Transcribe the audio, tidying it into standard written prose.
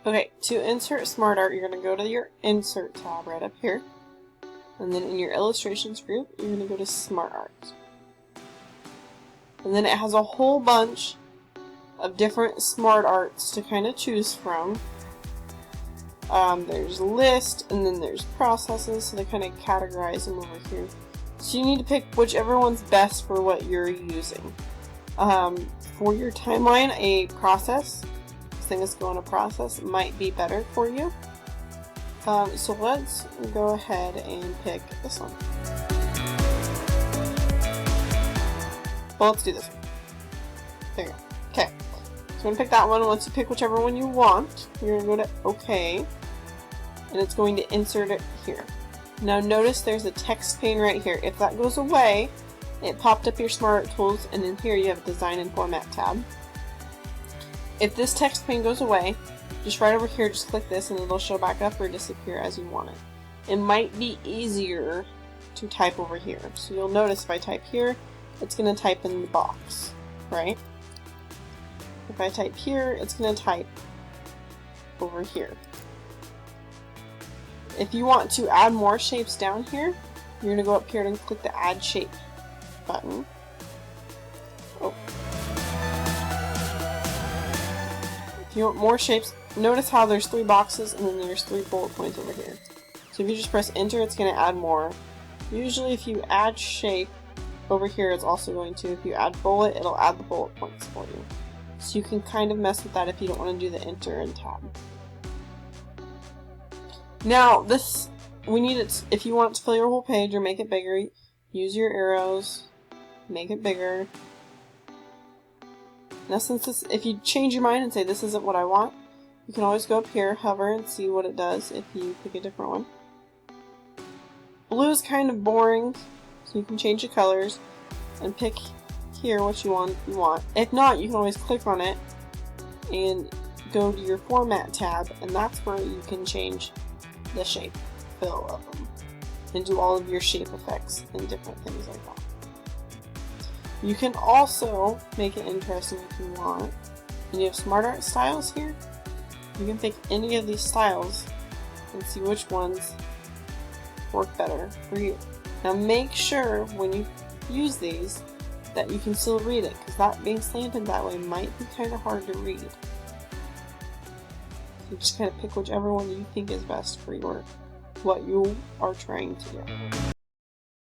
Okay, to insert SmartArt, you're going to go to your Insert tab right up here. And then in your Illustrations group, you're going to go to SmartArt. And then it has a whole bunch of different SmartArts to kind of choose from. There's list, and then there's processes, so they kind of categorize them over here. So you need to pick whichever one's best for what you're using. For your timeline, a process, this thing is going to process, might be better for you. So let's go ahead and pick this one. Well, let's do this one. There you go. Okay. So I'm going to pick that one. Once you pick whichever one you want, you're going to go to OK. And it's going to insert it here. Now notice there's a text pane right here. If that goes away, it popped up your SmartArt tools, and in here you have a Design and Format tab. If this text pane goes away, just right over here, just click this and it'll show back up or disappear as you want it. It might be easier to type over here. So you'll notice if I type here, it's going to type in the box, right? If I type here, it's going to type over here. If you want to add more shapes down here, you're going to go up here and click the Add Shape button. Oh. If you want more shapes, notice how there's 3 boxes and then there's 3 bullet points over here. So if you just press Enter, it's going to add more. Usually if you add shape over here, it's also going to. If you add bullet, it'll add the bullet points for you. So you can kind of mess with that if you don't want to do the Enter and Tab. Now, this, we need it, if you want to fill your whole page or make it bigger, use your arrows, make it bigger. Now since this, if you change your mind and say this isn't what I want, you can always go up here, hover, and see what it does if you pick a different one. Blue is kind of boring, so you can change the colors and pick here what you want. If not, you can always click on it and go to your Format tab, and that's where you can change the shape fill of them and do all of your shape effects and different things like that. You can also make it interesting if you want. And you have SmartArt styles here. You can pick any of these styles and see which ones work better for you. Now make sure when you use these that you can still read it, because that being slanted that way might be kind of hard to read. You just kind of pick whichever one you think is best for what you are trying to do.